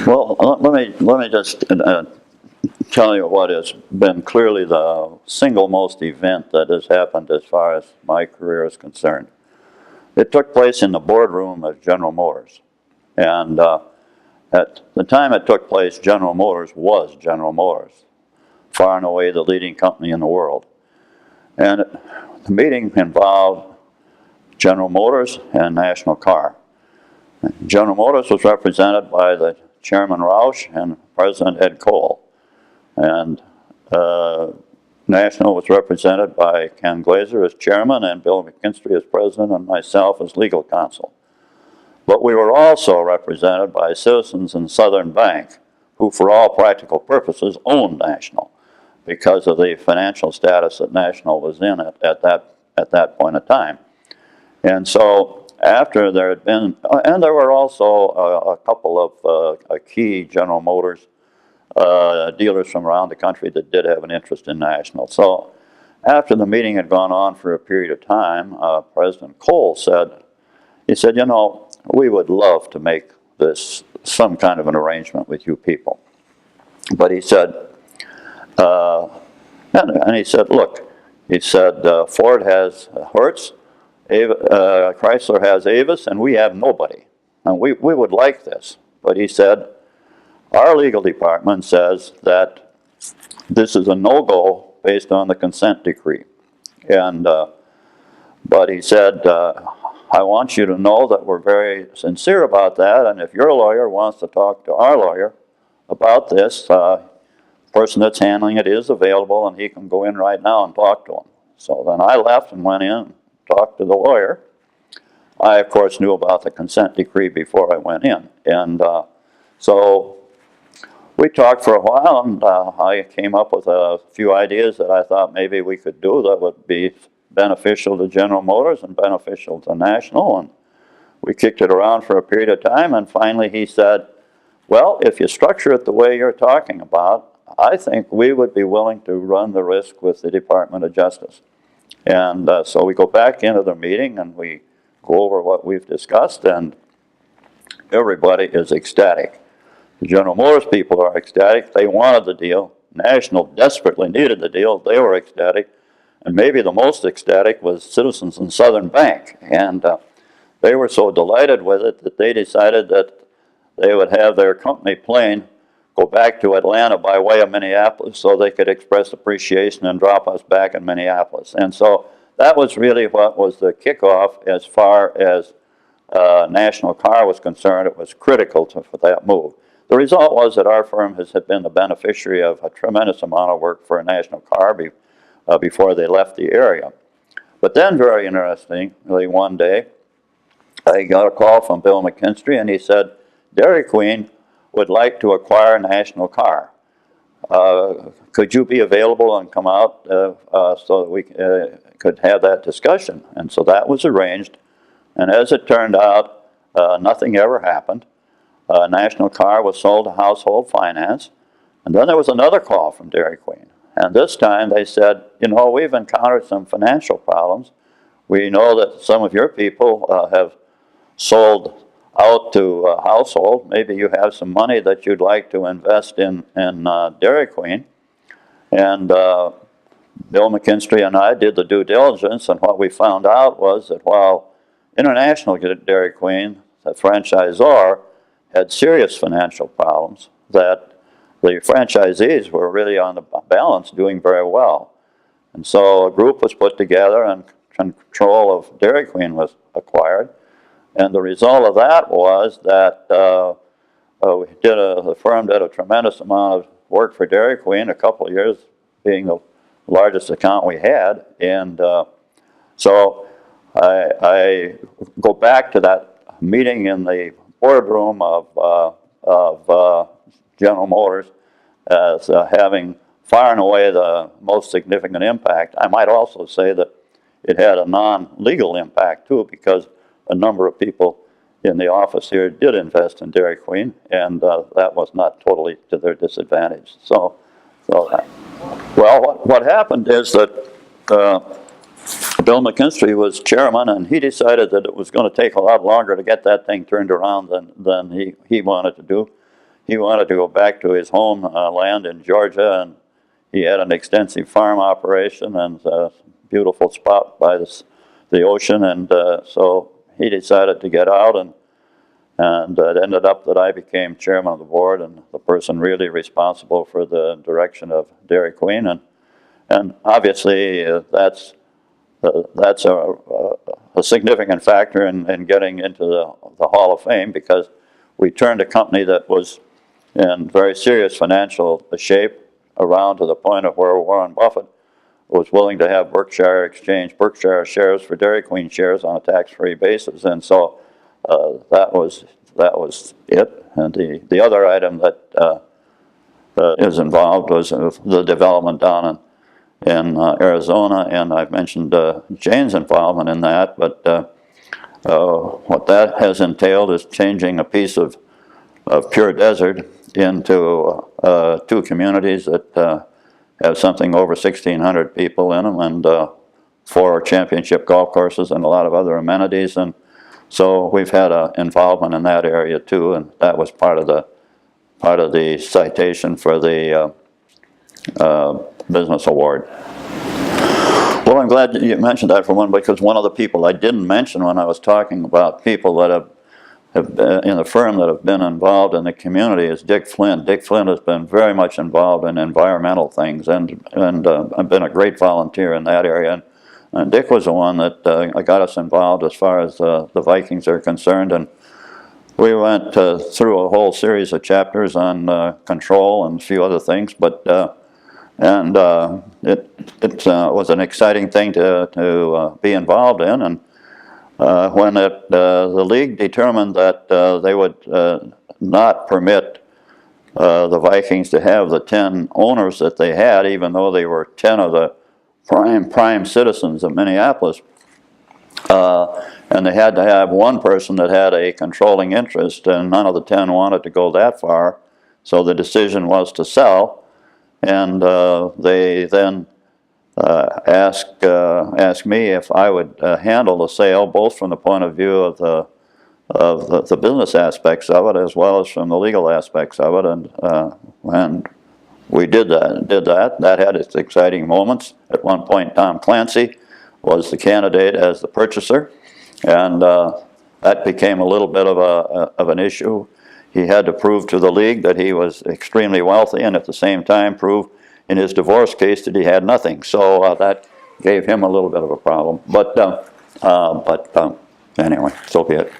Well, let me just tell you what has been clearly the single most event that has happened as far as my career is concerned. It took place in the boardroom of General Motors, and at the time it took place, General Motors was General Motors, far and away the leading company in the world. And the meeting involved General Motors and National Car. General Motors was represented by the Chairman Roush and President Ed Cole. And National was represented by Ken Glazer as chairman and Bill McKinstry as president and myself as legal counsel. But we were also represented by citizens in Southern Bank, who for all practical purposes owned National because of the financial status that National was in at that point in time. And so after there had been, and there were also a couple of key General Motors dealers from around the country that did have an interest in National. So after the meeting had gone on for a period of time, President Cole said, he said, you know, we would love to make this some kind of an arrangement with you people. But he said, and he said, look, he said, Ford has Hertz, Chrysler has Avis, and we have nobody. And we would like this. But he said, our legal department says that this is a no-go based on the consent decree. And, but he said, I want you to know that we're very sincere about that, and if your lawyer wants to talk to our lawyer about this, the person that's handling it is available, and he can go in right now and talk to him. So then I left and went in and talked to the lawyer. I, of course, knew about the consent decree before I went in. And so we talked for a while, and I came up with a few ideas that I thought maybe we could do that would be beneficial to General Motors and beneficial to National. And we kicked it around for a period of time, and finally he said, well, if you structure it the way you're talking about, I think we would be willing to run the risk with the Department of Justice. And so we go back into the meeting and we go over what we've discussed, and everybody is ecstatic. The General Motors people are ecstatic. They wanted the deal. National desperately needed the deal. They were ecstatic. And maybe the most ecstatic was citizens in Southern Bank. And they were so delighted with it that they decided that they would have their company plane go back to Atlanta by way of Minneapolis so they could express appreciation and drop us back in Minneapolis. And so that was really what was the kickoff as far as National Car was concerned. It was critical for that move. The result was that our firm has been the beneficiary of a tremendous amount of work for National Car before they left the area. But then, very interestingly, one day, I got a call from Bill McKinstry, and he said, Dairy Queen would like to acquire National Car. Could you be available and come out so that we could have that discussion? And so that was arranged. And as it turned out, nothing ever happened. National Car was sold to Household Finance. And then there was another call from Dairy Queen. And this time they said, you know, we've encountered some financial problems. We know that some of your people have sold out to Household. Maybe you have some money that you'd like to invest in Dairy Queen. And Bill McKinstry and I did the due diligence, and what we found out was that while International Dairy Queen, the franchisor, had serious financial problems, that the franchisees were really on the balance doing very well. And so a group was put together and control of Dairy Queen was acquired. And the result of that was that the firm did a tremendous amount of work for Dairy Queen, a couple of years being the largest account we had. And so I go back to that meeting in the boardroom of General Motors as having far and away the most significant impact. I might also say that it had a non-legal impact too, because a number of people in the office here did invest in Dairy Queen, and that was not totally to their disadvantage. So well, what happened is that Bill McKinstry was chairman, and he decided that it was going to take a lot longer to get that thing turned around than he wanted to do. he wanted to go back to his home land in Georgia, and he had an extensive farm operation and a beautiful spot by the ocean, and so he decided to get out, and it ended up that I became chairman of the board and the person really responsible for the direction of Dairy Queen, and obviously that's a significant factor in getting into the Hall of Fame, because we turned a company that was in very serious financial shape around to the point of where Warren Buffett was willing to have Berkshire exchange Berkshire shares for Dairy Queen shares on a tax-free basis, and so that was it. And the other item that is involved was the development down in Arizona, and I've mentioned Jane's involvement in that, but what that has entailed is changing a piece of pure desert into 2 communities that have something over 1,600 people in them, and 4 championship golf courses and a lot of other amenities, and so we've had involvement in that area too, and that was part of the citation for the business award. Well, I'm glad you mentioned that, for one, because one of the people I didn't mention when I was talking about people that have in the firm that have been involved in the community is Dick Flynn. Dick Flynn has been very much involved in environmental things, and I've been a great volunteer in that area. And Dick was the one that got us involved as far as the Vikings are concerned, and we went through a whole series of chapters on control and a few other things, but it was an exciting thing to be involved in. And when the league determined that they would not permit the Vikings to have the 10 owners that they had, even though they were 10 of the prime citizens of Minneapolis, and they had to have one person that had a controlling interest, and none of the 10 wanted to go that far, so the decision was to sell, and they then asked me if I would handle the sale, both from the point of view of the business aspects of it as well as from the legal aspects of it, and we did that. That had its exciting moments. At one point, Tom Clancy was the candidate as the purchaser, and that became a little bit of an issue. He had to prove to the league that he was extremely wealthy, and at the same time prove in his divorce case that he had nothing. So that gave him a little bit of a problem. But anyway, so be it.